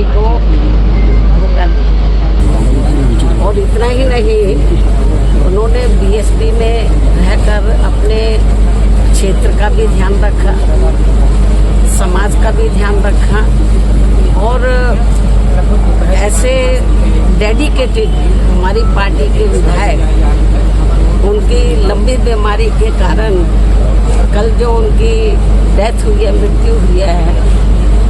BSP को धोखा दिया। और इतना ही नहीं, उन्होंने बीएसपी में रहकर अपने क्षेत्र का भी ध्यान रखा, समाज का भी ध्यान रखा और ऐसे डेडिकेटेड हमारी पार्टी के विधायक उनकी लंबी बीमारी के कारण कल जो उनकी डेथ हुई है, मृत्यु हुई है,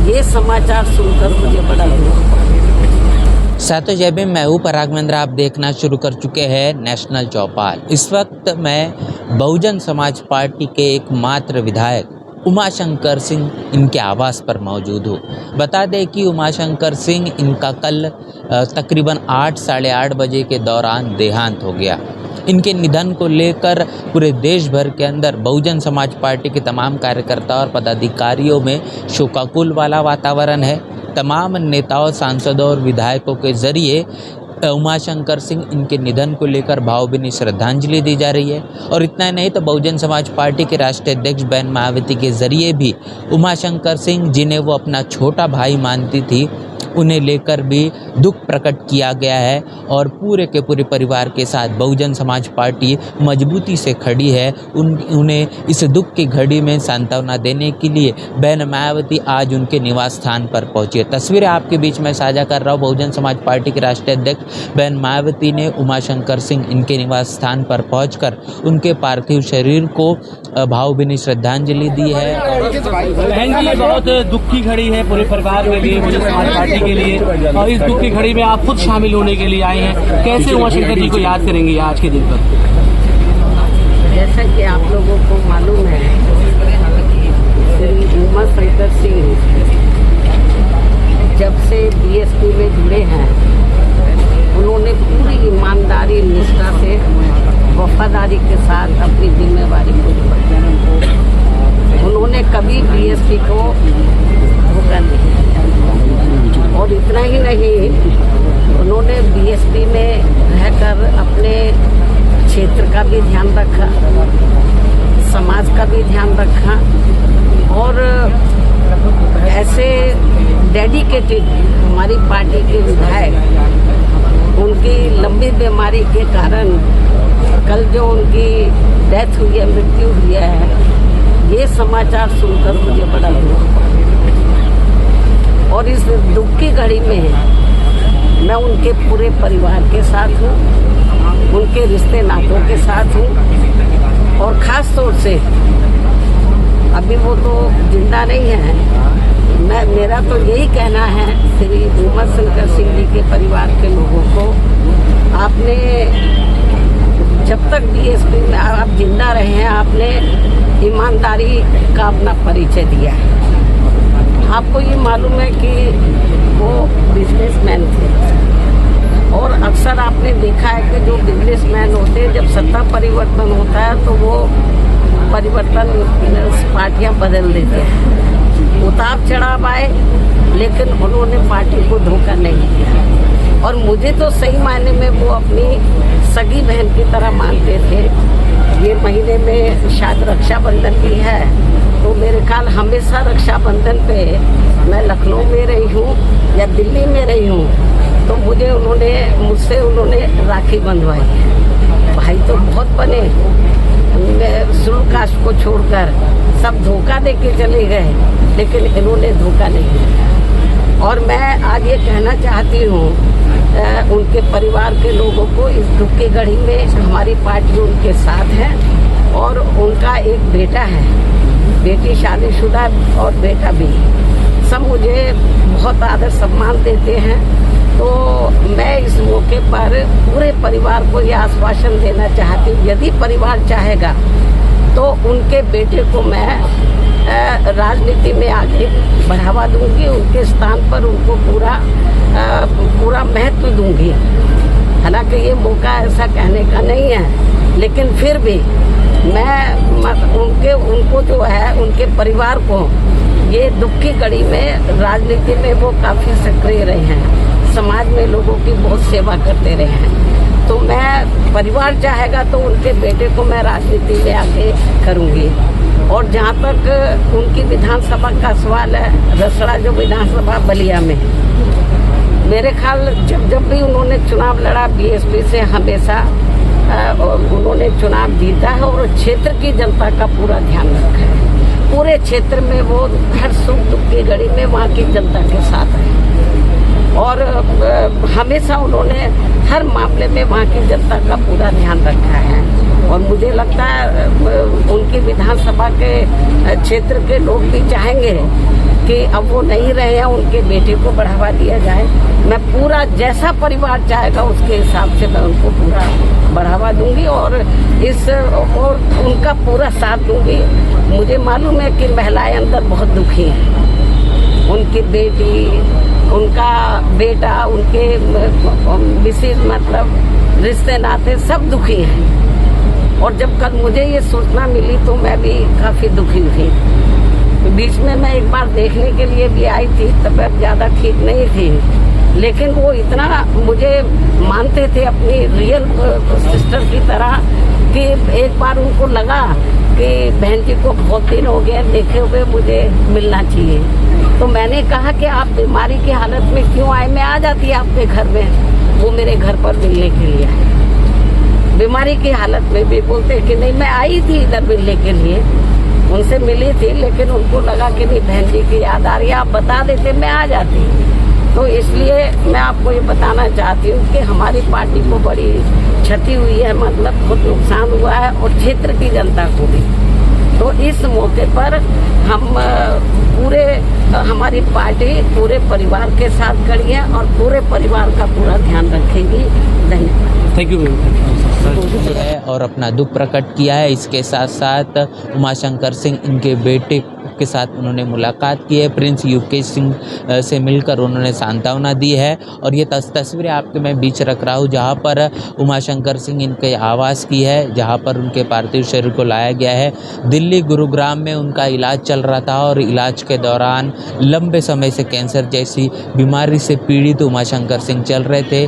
ये समाचार सुनकर मुझे बड़ा दुख हुआ। साथियों जय भीम, मैं हूं पराग महेंद्र। आप देखना शुरू कर चुके हैं नेशनल चौपाल। इस वक्त मैं बहुजन समाज पार्टी के एकमात्र विधायक उमाशंकर सिंह इनके आवास पर मौजूद हूँ। बता दें कि उमाशंकर सिंह इनका कल तकरीबन 8 साढ़े 8 बजे के दौरान देहांत हो गया। इनके निधन को लेकर पूरे देश भर के अंदर बहुजन समाज पार्टी के तमाम कार्यकर्ता और पदाधिकारियों में शोकाकुल वाला वातावरण है। तमाम नेताओं, सांसदों और विधायकों के जरिए उमाशंकर सिंह इनके निधन को लेकर भावभीनी श्रद्धांजलि दी जा रही है। और इतना ही नहीं तो बहुजन समाज पार्टी के राष्ट्रीय अध्यक्ष बहन मायावती के जरिए भी उमाशंकर सिंह, जिन्हें वो अपना छोटा भाई मानती थी, उन्हें लेकर भी दुख प्रकट किया गया है। और पूरे के पूरे परिवार के साथ बहुजन समाज पार्टी मजबूती से खड़ी है। उन्हें इस दुख की घड़ी में सांत्वना देने के लिए बहन मायावती आज उनके निवास स्थान पर पहुंची है। तस्वीरें आपके बीच में साझा कर रहा हूँ। बहुजन समाज पार्टी के राष्ट्रीय अध्यक्ष बहन मायावती ने उमाशंकर सिंह इनके निवास स्थान पर पहुंचकर उनके पार्थिव शरीर को भावभीनी श्रद्धांजलि दी है। बहन जी, ये बहुत दुख की घड़ी है पूरे परिवार के लिए, बहुजन समाज पार्टी के लिए, और इस दुख की घड़ी में आप खुद शामिल होने के लिए आए हैं। कैसे उमाशंकर जी को याद करेंगे आज के दिन पर? जैसा कि आप लोगों को मालूम है, श्री उमाशंकर सिंह जब से बीएसपी में जुड़े हैं, उन्होंने पूरी ईमानदारी, निष्ठा से, वफादारी के साथ अपनी जिम्मेवारी को निभाया। उन्होंने कभी बीएसपी को धोखा नहीं दिया। और इतना ही नहीं, उन्होंने बीएसपी में रहकर अपने क्षेत्र का भी ध्यान रखा, समाज का भी ध्यान रखा और ऐसे डेडिकेटेड हमारी पार्टी के विधायक उनकी लंबी बीमारी के कारण कल जो उनकी डेथ हुई है, मृत्यु हुई है, ये समाचार सुनकर मुझे बड़ा दुख हुआ। और इस दुख की घड़ी में मैं उनके पूरे परिवार के साथ हूँ, उनके रिश्ते नातों के साथ हूँ। और ख़ास तौर से अभी वो तो जिंदा नहीं है, मेरा तो यही कहना है श्री उमाशंकर सिंह जी के परिवार के लोगों को, आपने जब तक बीएसपी में आप जिंदा रहे हैं, आपने ईमानदारी का अपना परिचय दिया है। आपको ये मालूम है कि वो बिजनेसमैन थे और अक्सर आपने देखा है कि जो बिजनेसमैन होते हैं, जब सत्ता परिवर्तन होता है तो वो परिवर्तन पार्टियां बदल देते हैं। उतार चढ़ाव आए, लेकिन उन्होंने पार्टी को धोखा नहीं दिया। और मुझे तो सही मायने में वो अपनी सगी बहन की तरह मानते थे। ये महीने में शायद रक्षाबंधन भी है, तो मेरे ख्याल हमेशा रक्षाबंधन पे मैं लखनऊ में रही हूँ या दिल्ली में रही हूँ, तो मुझसे उन्होंने राखी बंधवाई। भाई तो बहुत बने, शुल्क कास्ट को छोड़कर सब धोखा दे के चले गए, लेकिन इन्होंने धोखा नहीं दिया। और मैं आज ये कहना चाहती हूँ उनके परिवार के लोगों को, इस दुख की घड़ी में हमारी पार्टी उनके साथ है। और उनका एक बेटा है, बेटी शादीशुदा और बेटा भी, सब मुझे बहुत आदर सम्मान देते हैं। तो मैं इस मौके पर पूरे परिवार को ये आश्वासन देना चाहती हूँ, यदि परिवार चाहेगा तो उनके बेटे को मैं राजनीति में आगे बढ़ावा दूंगी, उनके स्थान पर उनको पूरा महत्व दूंगी। हालांकि ये मौका ऐसा कहने का नहीं है, लेकिन फिर भी मैं उनको जो है, उनके परिवार को, ये दुख की घड़ी में राजनीति में वो काफ़ी सक्रिय रहे हैं, समाज में लोगों की बहुत सेवा करते रहे हैं। तो मैं, परिवार चाहेगा तो उनके बेटे को मैं राजनीति में आगे करूंगी। और जहाँ तक उनकी विधानसभा का सवाल है, रसड़ा जो विधानसभा बलिया में, मेरे ख्याल जब भी उन्होंने चुनाव लड़ा बीएसपी से हमेशा उन्होंने चुनाव जीता है और क्षेत्र की जनता का पूरा ध्यान रखा है। पूरे क्षेत्र में वो हर सुख दुख की घड़ी में वहाँ की जनता के साथ है और हमेशा उन्होंने हर मामले में वहाँ की जनता का पूरा ध्यान रखा है। और मुझे लगता है उनकी विधानसभा के क्षेत्र के लोग भी चाहेंगे कि अब वो नहीं रहे हैं, उनके बेटे को बढ़ावा दिया जाए। मैं पूरा जैसा परिवार चाहेगा उसके हिसाब से मैं उनको पूरा बढ़ावा दूंगी और उनका पूरा साथ दूंगी। मुझे मालूम है कि महिलाएं अंदर बहुत दुखी हैं, उनकी बेटी, उनका बेटा, उनके विशेष मतलब रिश्ते नाते सब दुखी हैं। और जब कल मुझे ये सूचना मिली तो मैं भी काफ़ी दुखी थी। बीच में मैं एक बार देखने के लिए भी आई थी, तबीयत ज़्यादा ठीक नहीं थी, लेकिन वो इतना मुझे मानते थे अपनी रियल सिस्टर की तरह कि एक बार उनको लगा कि बहन जी को बहुत दिन हो गए देखे हुए, मुझे मिलना चाहिए। तो मैंने कहा कि आप बीमारी की हालत में क्यों आए, मैं आ जाती आपके घर में। वो मेरे घर पर मिलने के लिए आए, बीमारी की हालत में भी बोलते कि नहीं मैं आई थी इधर मिलने के लिए, उनसे मिली थी, लेकिन उनको लगा कि नहीं बहन जी की याद आ रही है, आप बता देते मैं आ जाती। तो इसलिए मैं आपको ये बताना चाहती हूँ कि हमारी पार्टी को बड़ी क्षति हुई है, मतलब बहुत नुकसान हुआ है और क्षेत्र की जनता को भी। तो इस मौके पर हम पूरे हमारी पार्टी पूरे परिवार के साथ खड़ी है और पूरे परिवार का पूरा ध्यान रखेगी। धन्यवाद। थैंक यू है और अपना दुख प्रकट किया है। इसके साथ साथ उमाशंकर सिंह इनके बेटे के साथ उन्होंने मुलाकात की है। प्रिंस युगेश सिंह से मिलकर उन्होंने सांत्वना दी है और ये तस्वीरें आपके मैं बीच रख रहा हूँ जहाँ पर उमाशंकर सिंह इनके आवास की है, जहाँ पर उनके पार्थिव शरीर को लाया गया है। दिल्ली गुरुग्राम में उनका इलाज चल रहा था और इलाज के दौरान लंबे समय से कैंसर जैसी बीमारी से पीड़ित उमाशंकर सिंह चल रहे थे।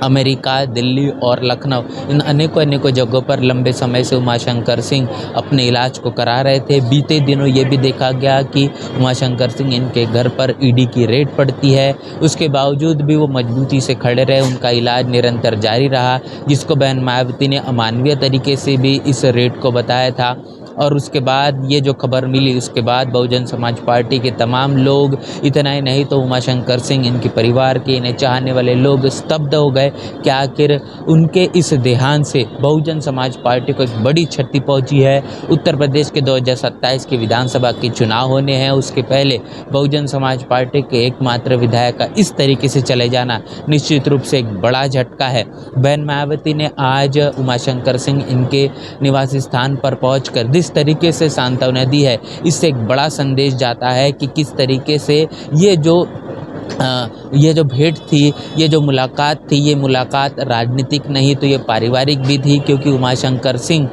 अमेरिका, दिल्ली और लखनऊ इन अनेकों जगहों पर लंबे समय से उमाशंकर सिंह अपने इलाज को करा रहे थे। बीते दिनों ये भी देखा गया कि उमाशंकर सिंह इनके घर पर ईडी की रेड पड़ती है, उसके बावजूद भी वो मजबूती से खड़े रहे, उनका इलाज निरंतर जारी रहा, जिसको बहन मायावती ने अमानवीय तरीके से भी इस रेड को बताया था। और उसके बाद ये जो खबर मिली उसके बाद बहुजन समाज पार्टी के तमाम लोग, इतना ही नहीं तो उमाशंकर सिंह, इनके परिवार के, इन्हें चाहने वाले लोग स्तब्ध हो गए कि आखिर उनके इस देहांत से बहुजन समाज पार्टी को एक बड़ी क्षति पहुंची है। उत्तर प्रदेश के 2027 के विधानसभा के चुनाव होने हैं, उसके पहले बहुजन समाज पार्टी के एकमात्र विधायक का इस तरीके से चले जाना निश्चित रूप से एक बड़ा झटका है। बहन मायावती ने आज उमाशंकर सिंह इनके निवासी स्थान पर पहुँचकर जिस तरीके से सांत्वना दी है, इससे एक बड़ा संदेश जाता है कि किस तरीके से ये जो भेंट थी, ये जो मुलाकात थी, ये मुलाकात राजनीतिक नहीं तो ये पारिवारिक भी थी, क्योंकि उमाशंकर सिंह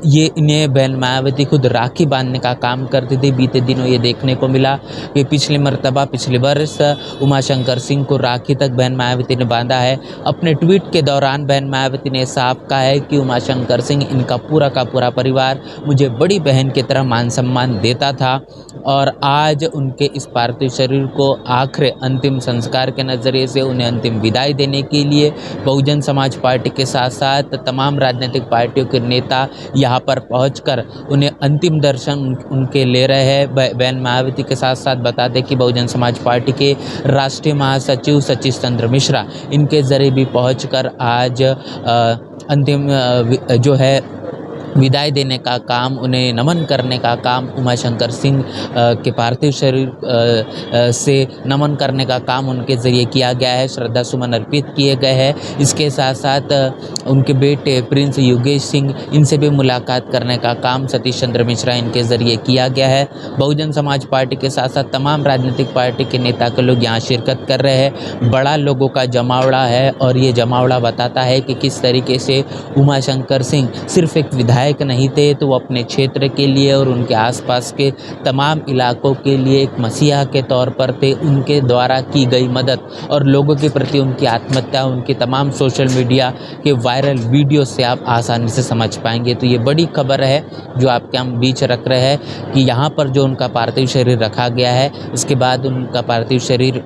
ये इन्हें बहन मायावती खुद राखी बांधने का काम करते थे। बीते दिनों ये देखने को मिला कि पिछले वर्ष उमाशंकर सिंह को राखी तक बहन मायावती ने बांधा है। अपने ट्वीट के दौरान बहन मायावती ने साफ कहा है कि उमाशंकर सिंह, इनका पूरा का पूरा परिवार मुझे बड़ी बहन की तरह मान सम्मान देता था और आज उनके इस पार्थिव शरीर को आखिर अंतिम संस्कार के नज़रिए से उन्हें अंतिम विदाई देने के लिए बहुजन समाज पार्टी के साथ साथ तमाम राजनीतिक पार्टियों के नेता यहां पर पहुंचकर उन्हें अंतिम दर्शन उनके ले रहे हैं। बहन मायावती के साथ साथ बता दें कि बहुजन समाज पार्टी के राष्ट्रीय महासचिव सतीश चंद्र मिश्रा इनके ज़रिए भी पहुंचकर आज अंतिम जो है विदाई देने का काम, उन्हें नमन करने का काम, उमाशंकर सिंह के पार्थिव शरीर से नमन करने का काम उनके ज़रिए किया गया है, श्रद्धा सुमन अर्पित किए गए हैं। इसके साथ साथ उनके बेटे प्रिंस युगेश सिंह, इनसे भी मुलाकात करने का काम सतीश चंद्र मिश्रा इनके ज़रिए किया गया है। बहुजन समाज पार्टी के साथ साथ तमाम राजनीतिक पार्टी के नेता के लोग यहाँ शिरकत कर रहे हैं। बड़ा लोगों का जमावड़ा है और ये जमावड़ा बताता है कि किस तरीके से उमाशंकर सिंह सिर्फ एक विधायक नहीं थे, तो वो अपने क्षेत्र के लिए और उनके आसपास के तमाम इलाकों के लिए एक मसीहा के तौर पर थे। उनके द्वारा की गई मदद और लोगों के प्रति उनकी आत्मीयता, उनकी तमाम सोशल मीडिया के वायरल वीडियो से आप आसानी से समझ पाएंगे। तो ये बड़ी खबर है जो आपके हम बीच रख रहे हैं कि यहाँ पर जो उनका पार्थिव शरीर रखा गया है, इसके बाद उनका पार्थिव शरीर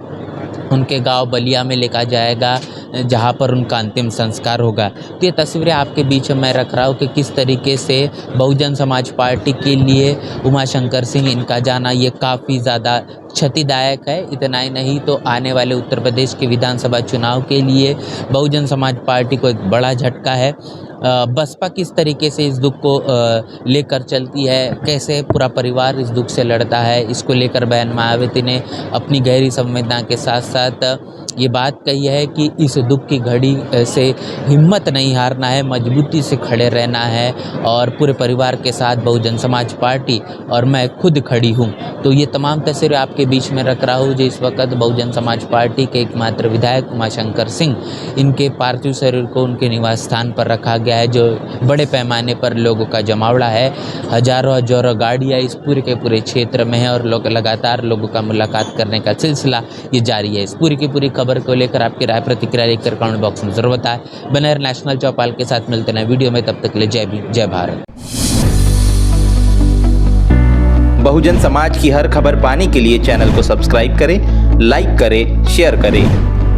उनके गांव बलिया में लेकर जाएगा जहां पर उनका अंतिम संस्कार होगा। तो ये तस्वीरें आपके बीच में मैं रख रहा हूँ कि किस तरीके से बहुजन समाज पार्टी के लिए उमाशंकर सिंह इनका जाना ये काफ़ी ज़्यादा क्षतिदायक है। इतना ही नहीं तो आने वाले उत्तर प्रदेश के विधानसभा चुनाव के लिए बहुजन समाज पार्टी को एक बड़ा झटका है। बसपा किस तरीके से इस दुख को लेकर चलती है, कैसे पूरा परिवार इस दुख से लड़ता है, इसको लेकर बहन मायावती ने अपनी गहरी संवेदना के साथ साथ ये बात कही है कि इस दुख की घड़ी से हिम्मत नहीं हारना है, मजबूती से खड़े रहना है और पूरे परिवार के साथ बहुजन समाज पार्टी और मैं खुद खड़ी हूँ। तो ये तमाम तस्वीरें आपके बीच में रख रहा हूँ जो इस वक्त बहुजन समाज पार्टी के एकमात्र विधायक उमाशंकर सिंह, इनके पार्थिव शरीर को उनके निवास स्थान पर रखा गया है जो बड़े पैमाने पर लोगों का जमावड़ा है। हजारों गाड़ियाँ इस पूरे के पूरे क्षेत्र में है और लोग लगातार लोगों का मुलाकात करने का सिलसिला ये जारी है। इस पूरी की पूरी खबर को लेकर आपकी राय प्रतिक्रिया लेकर कमेंट बॉक्स में जरूर बताएं। बने रहिए नेशनल चौपाल के साथ, मिलते हैं वीडियो में, तब तक के लिए जय भीम जय भारत। बहुजन समाज की हर खबर पाने के लिए चैनल को सब्सक्राइब करें, लाइक करें, शेयर करें।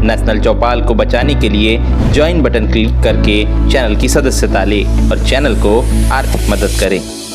नेशनल चौपाल को बचाने के लिए ज्वाइन बटन क्लिक करके चैनल की सदस्यता लें और चैनल को आर्थिक मदद करें।